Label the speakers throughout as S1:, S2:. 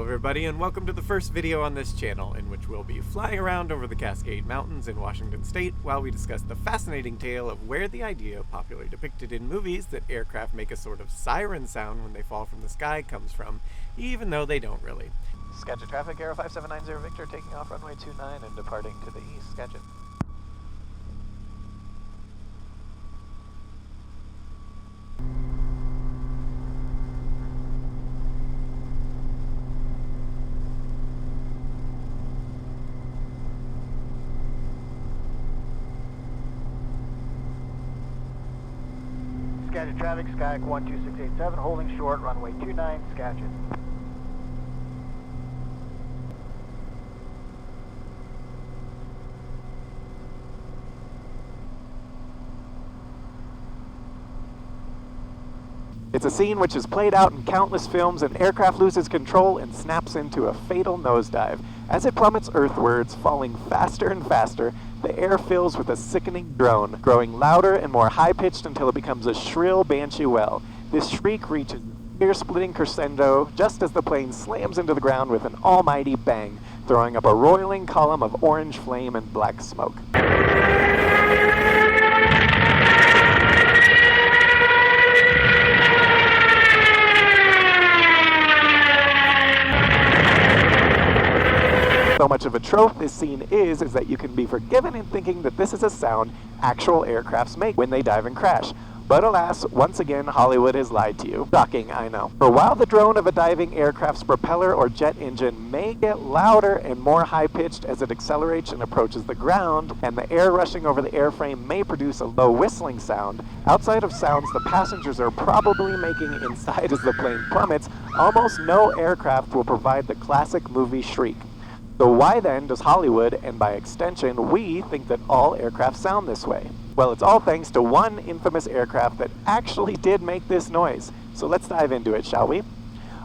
S1: everybody, and welcome to the first video on this channel, in which we'll be flying around over the Cascade Mountains in Washington State while we discuss the fascinating tale of where the idea, popularly depicted in movies, that aircraft make a sort of siren sound when they fall from the sky comes from, even though they don't really.
S2: Sketch traffic, Aero 5790 Victor, taking off runway 29 and departing to the east. Sketch it. Sketch traffic, Skyek 12687, holding short, runway 29, sketch it.
S3: It's a scene which is played out in countless films. An aircraft loses control and snaps into a fatal nosedive. As it plummets earthwards, falling faster and faster, the air fills with a sickening drone, growing louder and more high-pitched until it becomes a shrill banshee wail. This shriek reaches ear-splitting crescendo just as the plane slams into the ground with an almighty bang, throwing up a roiling column of orange flame and black smoke. So much of a trope this scene is that you can be forgiven in thinking that this is a sound actual aircrafts make when they dive and crash. But alas, once again, Hollywood has lied to you. Shocking, I know. For while the drone of a diving aircraft's propeller or jet engine may get louder and more high-pitched as it accelerates and approaches the ground, and the air rushing over the airframe may produce a low whistling sound, outside of sounds the passengers are probably making inside as the plane plummets, almost no aircraft will provide the classic movie shriek. So why then does Hollywood, and by extension we, think that all aircraft sound this way? Well, it's all thanks to one infamous aircraft that actually did make this noise. So let's dive into it, shall we?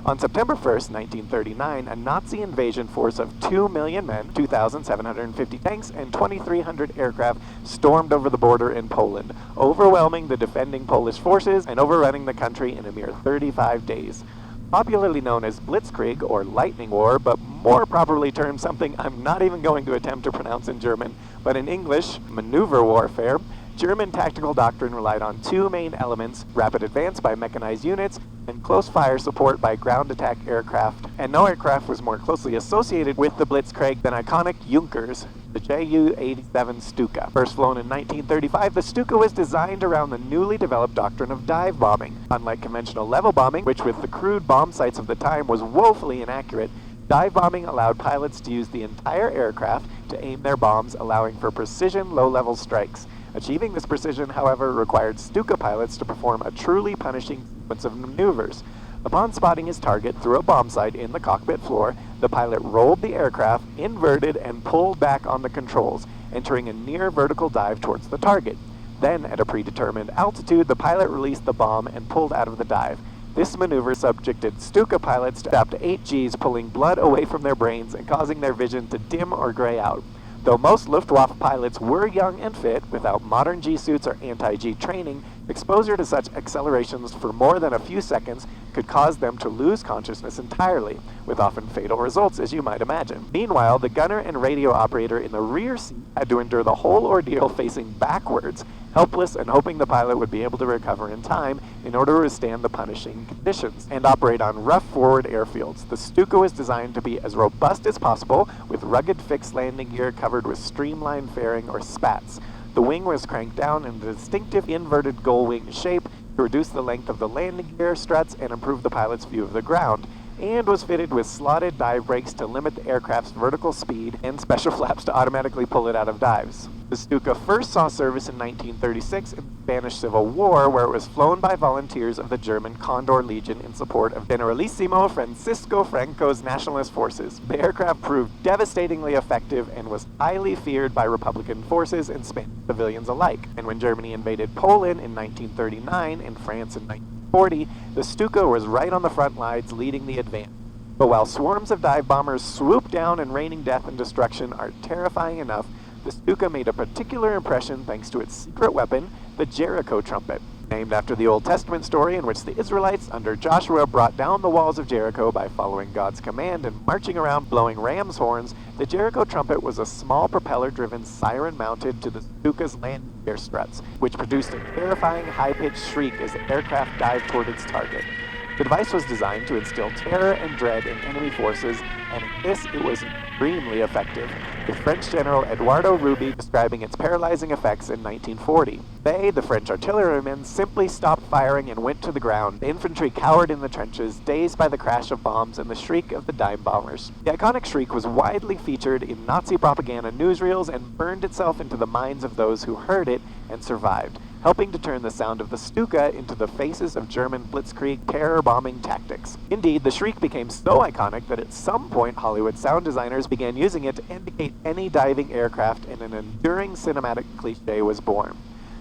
S3: On September 1st, 1939, a Nazi invasion force of 2 million men, 2,750 tanks, and 2,300 aircraft stormed over the border in Poland, overwhelming the defending Polish forces and overrunning the country in a mere 35 days. Popularly known as Blitzkrieg, or Lightning War, but more properly termed something I'm not even going to attempt to pronounce in German, but in English, maneuver warfare, German tactical doctrine relied on two main elements: rapid advance by mechanized units, and close fire support by ground attack aircraft. And no aircraft was more closely associated with the Blitzkrieg than iconic Junkers, the Ju-87 Stuka. First flown in 1935, the Stuka was designed around the newly developed doctrine of dive bombing. Unlike conventional level bombing, which with the crude bomb sights of the time was woefully inaccurate, dive bombing allowed pilots to use the entire aircraft to aim their bombs, allowing for precision low-level strikes. Achieving this precision, however, required Stuka pilots to perform a truly punishing sequence of maneuvers. Upon spotting his target through a bomb sight in the cockpit floor, the pilot rolled the aircraft, inverted, and pulled back on the controls, entering a near vertical dive towards the target. Then, at a predetermined altitude, the pilot released the bomb and pulled out of the dive. This maneuver subjected Stuka pilots to up to 8 Gs, pulling blood away from their brains and causing their vision to dim or gray out. Though most Luftwaffe pilots were young and fit, without modern G-suits or anti-G training, exposure to such accelerations for more than a few seconds could cause them to lose consciousness entirely, with often fatal results, as you might imagine. Meanwhile, the gunner and radio operator in the rear seat had to endure the whole ordeal facing backwards, helpless and hoping the pilot would be able to recover in time in order to withstand the punishing conditions and operate on rough forward airfields. The Stuka was designed to be as robust as possible, with rugged fixed landing gear covered with streamlined fairing or spats. The wing was cranked down in a distinctive inverted gull wing shape to reduce the length of the landing gear struts and improve the pilot's view of the ground, and was fitted with slotted dive brakes to limit the aircraft's vertical speed and special flaps to automatically pull it out of dives. The Stuka first saw service in 1936 in the Spanish Civil War, where it was flown by volunteers of the German Condor Legion in support of Generalissimo Francisco Franco's nationalist forces. The aircraft proved devastatingly effective and was highly feared by Republican forces and Spanish civilians alike. And when Germany invaded Poland in 1939 and France in 1940, the Stuka was right on the front lines leading the advance. But while swarms of dive bombers swoop down and raining death and destruction are terrifying enough, the Stuka made a particular impression thanks to its secret weapon, the Jericho trumpet. named after the Old Testament story in which the Israelites under Joshua brought down the walls of Jericho by following God's command and marching around blowing ram's horns. The Jericho trumpet was a small propeller-driven siren mounted to the Stuka's landing gear struts, which produced a terrifying high-pitched shriek as the aircraft dived toward its target. The device was designed to instill terror and dread in enemy forces, and in this it was extremely effective, with French General Eduardo Ruby describing its paralyzing effects in 1940. They, the French artillerymen, simply stopped firing and went to the ground. The infantry cowered in the trenches, dazed by the crash of bombs and the shriek of the dime bombers. The iconic shriek was widely featured in Nazi propaganda newsreels and burned itself into the minds of those who heard it and survived, helping to turn the sound of the Stuka into the faces of German blitzkrieg terror-bombing tactics. Indeed, the shriek became so iconic that at some point Hollywood sound designers began using it to indicate any diving aircraft, and an enduring cinematic cliché was born.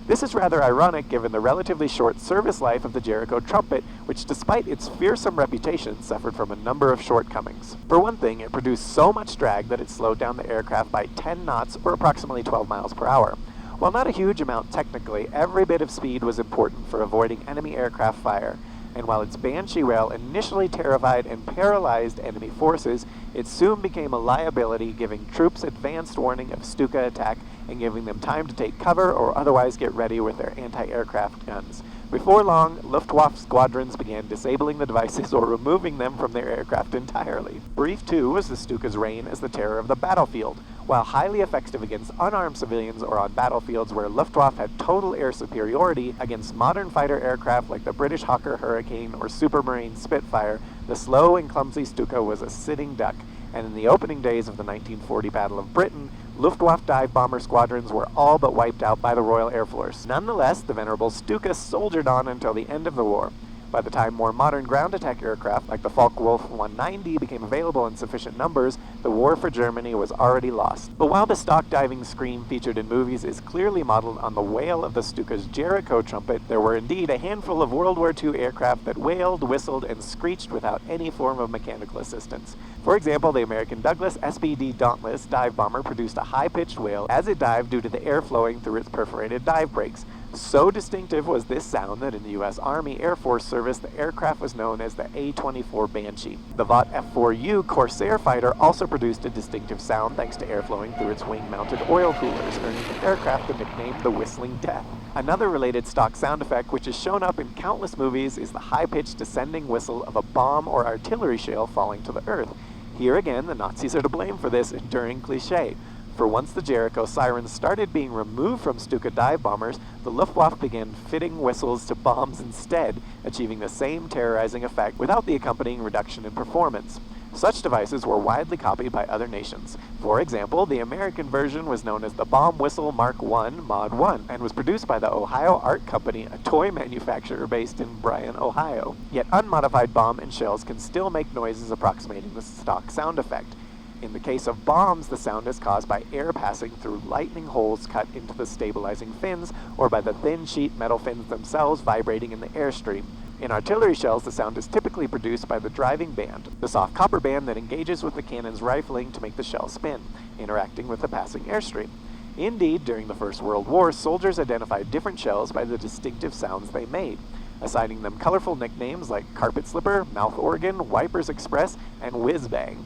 S3: This is rather ironic given the relatively short service life of the Jericho trumpet, which despite its fearsome reputation suffered from a number of shortcomings. For one thing, it produced so much drag that it slowed down the aircraft by 10 knots or approximately 12 miles per hour. While not a huge amount technically, every bit of speed was important for avoiding enemy aircraft fire, and while its banshee wail initially terrified and paralyzed enemy forces, it soon became a liability, giving troops advanced warning of Stuka attack and giving them time to take cover or otherwise get ready with their anti-aircraft guns. Before long, Luftwaffe squadrons began disabling the devices or removing them from their aircraft entirely. Brief, too, was the Stuka's reign as the terror of the battlefield. While highly effective against unarmed civilians or on battlefields where Luftwaffe had total air superiority against modern fighter aircraft like the British Hawker Hurricane or Supermarine Spitfire, the slow and clumsy Stuka was a sitting duck, and in the opening days of the 1940 Battle of Britain, Luftwaffe dive bomber squadrons were all but wiped out by the Royal Air Force. Nonetheless, the venerable Stuka soldiered on until the end of the war. By the time more modern ground attack aircraft like the Focke-Wulf 190 became available in sufficient numbers, the war for Germany was already lost. But while the stock diving scream featured in movies is clearly modeled on the wail of the Stuka's Jericho trumpet, there were indeed a handful of World War II aircraft that wailed, whistled, and screeched without any form of mechanical assistance. For example, the American Douglas SPD Dauntless dive bomber produced a high-pitched wail as it dived due to the air flowing through its perforated dive brakes. So distinctive was this sound that in the U.S. Army Air Force service, the aircraft was known as the A-24 Banshee. The Vought F-4U Corsair fighter also produced a distinctive sound thanks to air flowing through its wing-mounted oil coolers, earning the aircraft the nickname the Whistling Death. Another related stock sound effect which has shown up in countless movies is the high-pitched descending whistle of a bomb or artillery shell falling to the earth. Here again, the Nazis are to blame for this enduring cliché. For once the Jericho sirens started being removed from Stuka dive bombers, the Luftwaffe began fitting whistles to bombs instead, achieving the same terrorizing effect without the accompanying reduction in performance. Such devices were widely copied by other nations. For example, the American version was known as the Bomb Whistle Mark I Mod 1 and was produced by the Ohio Art Company, a toy manufacturer based in Bryan, Ohio. Yet unmodified bomb and shells can still make noises approximating the stock sound effect. In the case of bombs, the sound is caused by air passing through lightning holes cut into the stabilizing fins, or by the thin sheet metal fins themselves vibrating in the airstream. In artillery shells, the sound is typically produced by the driving band, the soft copper band that engages with the cannon's rifling to make the shell spin, interacting with the passing airstream. Indeed, during the First World War, soldiers identified different shells by the distinctive sounds they made, assigning them colorful nicknames like carpet slipper, mouth organ, wipers express, and whiz bang.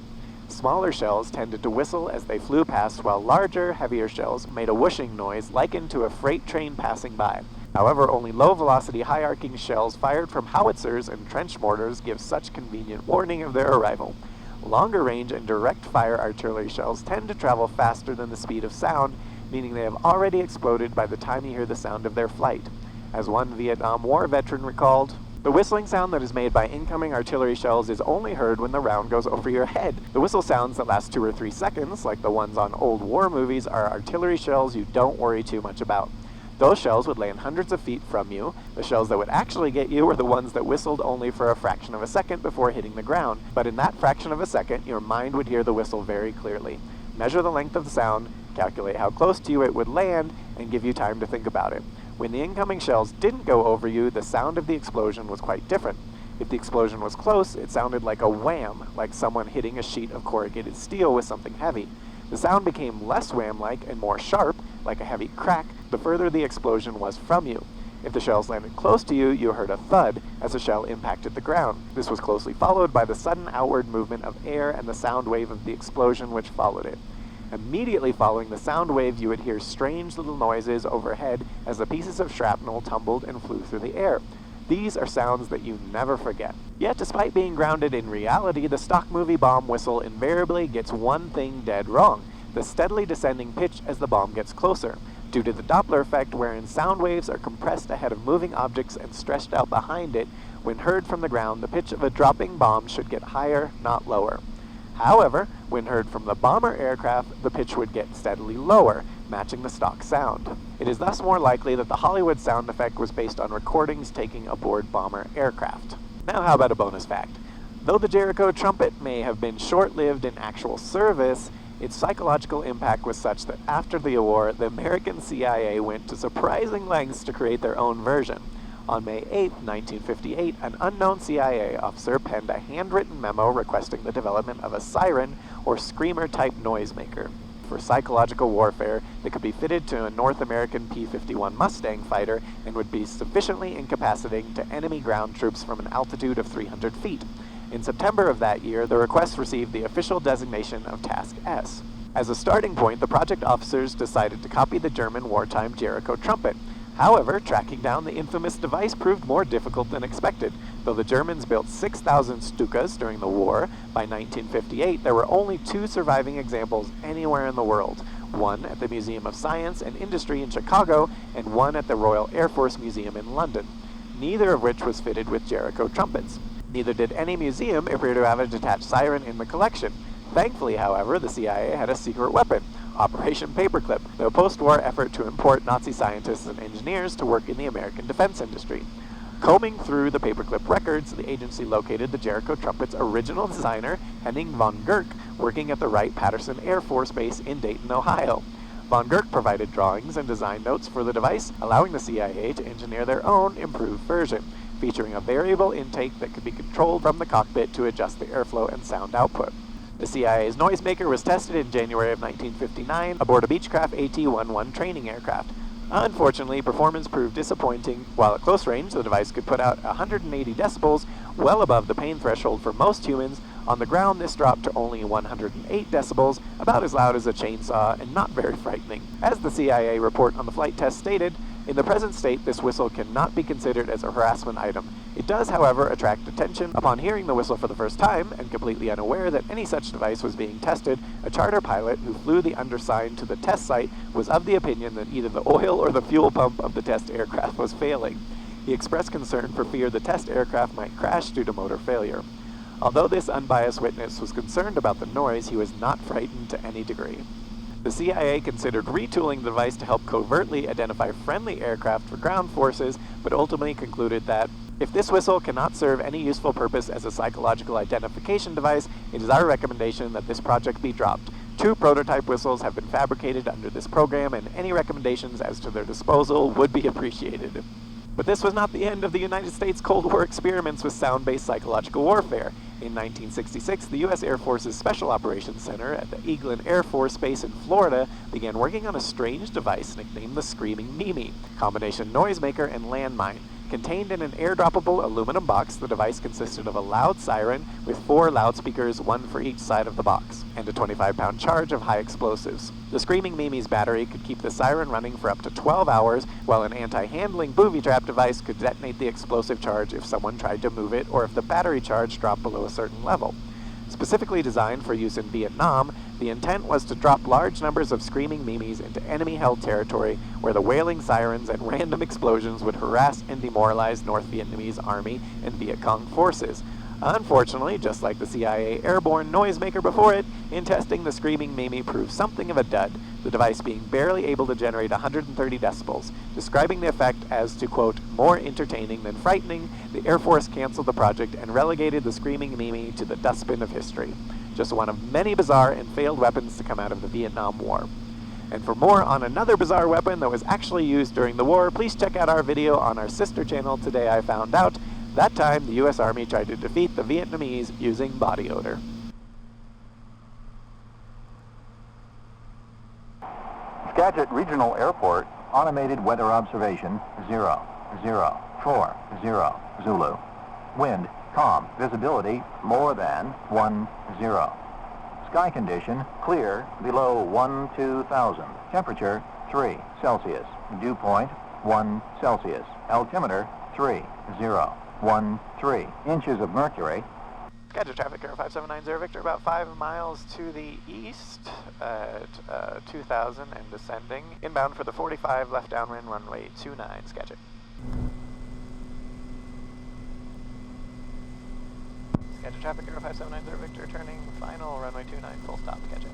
S3: Smaller shells tended to whistle as they flew past, while larger, heavier shells made a whooshing noise likened to a freight train passing by. However, only low-velocity, high-arcing shells fired from howitzers and trench mortars give such convenient warning of their arrival. Longer-range and direct-fire artillery shells tend to travel faster than the speed of sound, meaning they have already exploded by the time you hear the sound of their flight. As one Vietnam War veteran recalled, "The whistling sound that is made by incoming artillery shells is only heard when the round goes over your head. The whistle sounds that last 2 or 3 seconds, like the ones on old war movies, are artillery shells you don't worry too much about. Those shells would land hundreds of feet from you. The shells that would actually get you were the ones that whistled only for a fraction of a second before hitting the ground, but in that fraction of a second, your mind would hear the whistle very clearly. Measure the length of the sound, calculate how close to you it would land, and give you time to think about it. When the incoming shells didn't go over you, the sound of the explosion was quite different. If the explosion was close, it sounded like a wham, like someone hitting a sheet of corrugated steel with something heavy. The sound became less wham-like and more sharp, like a heavy crack, the further the explosion was from you. If the shells landed close to you, you heard a thud as the shell impacted the ground. This was closely followed by the sudden outward movement of air and the sound wave of the explosion which followed it. Immediately following the sound wave, you would hear strange little noises overhead as the pieces of shrapnel tumbled and flew through the air. These are sounds that you never forget. Yet, despite being grounded in reality, the stock movie bomb whistle invariably gets one thing dead wrong: the steadily descending pitch as the bomb gets closer. Due to the Doppler effect, wherein sound waves are compressed ahead of moving objects and stretched out behind it, when heard from the ground, the pitch of a dropping bomb should get higher, not lower. However, when heard from the bomber aircraft, the pitch would get steadily lower, matching the stock sound. It is thus more likely that the Hollywood sound effect was based on recordings taken aboard bomber aircraft. Now how about a bonus fact? Though the Jericho trumpet may have been short-lived in actual service, its psychological impact was such that after the war, the American CIA went to surprising lengths to create their own version. On May 8, 1958, an unknown CIA officer penned a handwritten memo requesting the development of a siren or screamer-type noisemaker for psychological warfare that could be fitted to a North American P-51 Mustang fighter and would be sufficiently incapacitating to enemy ground troops from an altitude of 300 feet. In September of that year, the request received the official designation of Task S. As a starting point, the project officers decided to copy the German wartime Jericho trumpet. However, tracking down the infamous device proved more difficult than expected. Though the Germans built 6,000 Stukas during the war, by 1958 there were only 2 surviving examples anywhere in the world, one at the Museum of Science and Industry in Chicago and one at the Royal Air Force Museum in London, neither of which was fitted with Jericho trumpets. Neither did any museum appear to have a detached siren in the collection. Thankfully, however, the CIA had a secret weapon, Operation Paperclip, the post-war effort to import Nazi scientists and engineers to work in the American defense industry. Combing through the paperclip records, the agency located the Jericho trumpet's original designer, Henning von Gerck, working at the Wright-Patterson Air Force Base in Dayton, Ohio. Von Gerck provided drawings and design notes for the device, allowing the CIA to engineer their own improved version, featuring a variable intake that could be controlled from the cockpit to adjust the airflow and sound output. The CIA's noisemaker was tested in January of 1959 aboard a Beechcraft AT-11 training aircraft. Unfortunately, performance proved disappointing. While at close range, the device could put out 180 decibels, well above the pain threshold for most humans. On the ground, this dropped to only 108 decibels, about as loud as a chainsaw and not very frightening. As the CIA report on the flight test stated, in the present state, this whistle cannot be considered as a harassment item. It does, however, attract attention. Upon hearing the whistle for the first time, and completely unaware that any such device was being tested, a charter pilot who flew the undersigned to the test site was of the opinion that either the oil or the fuel pump of the test aircraft was failing. He expressed concern for fear the test aircraft might crash due to motor failure. Although this unbiased witness was concerned about the noise, he was not frightened to any degree. The CIA considered retooling the device to help covertly identify friendly aircraft for ground forces, but ultimately concluded that if this whistle cannot serve any useful purpose as a psychological identification device, it is our recommendation that this project be dropped. 2 prototype whistles have been fabricated under this program, and any recommendations as to their disposal would be appreciated. But this was not the end of the United States Cold War experiments with sound-based psychological warfare. In 1966, the U.S. Air Force's Special Operations Center at the Eglin Air Force Base in Florida began working on a strange device nicknamed the Screaming Mimi, combination noisemaker and landmine. Contained in an airdroppable aluminum box, the device consisted of a loud siren with 4 loudspeakers, 1 for each side of the box, and a 25-pound charge of high explosives. The Screaming Mimi's battery could keep the siren running for up to 12 hours, while an anti-handling booby trap device could detonate the explosive charge if someone tried to move it or if the battery charge dropped below a certain level. Specifically designed for use in Vietnam, the intent was to drop large numbers of Screaming Mimis into enemy-held territory where the wailing sirens and random explosions would harass and demoralize North Vietnamese Army and Viet Cong forces. Unfortunately, just like the CIA airborne noisemaker before it, in testing the Screaming Mimi proved something of a dud, the device being barely able to generate 130 decibels. Describing the effect as to, quote, more entertaining than frightening, the Air Force canceled the project and relegated the Screaming Mimi to the dustbin of history. Just one of many bizarre and failed weapons to come out of the Vietnam War. And for more on another bizarre weapon that was actually used during the war, please check out our video on our sister channel, Today I Found Out. That time, the U.S. Army tried to defeat the Vietnamese using body odor.
S4: Skagit Regional Airport, automated weather observation 0. Zulu. Wind calm. Visibility more than 10. Sky condition clear below 12,000. Temperature 3 Celsius. Dew point 1 Celsius. Altimeter 3013. Inches of mercury.
S2: Scheduled traffic, Air 5790 Victor, about 5 miles to the east at 2000 and descending. Inbound for the 45, left downwind, runway 29, sketch it. Scheduled traffic, Air 5790 Victor, turning final, runway 29, full stop, sketch it.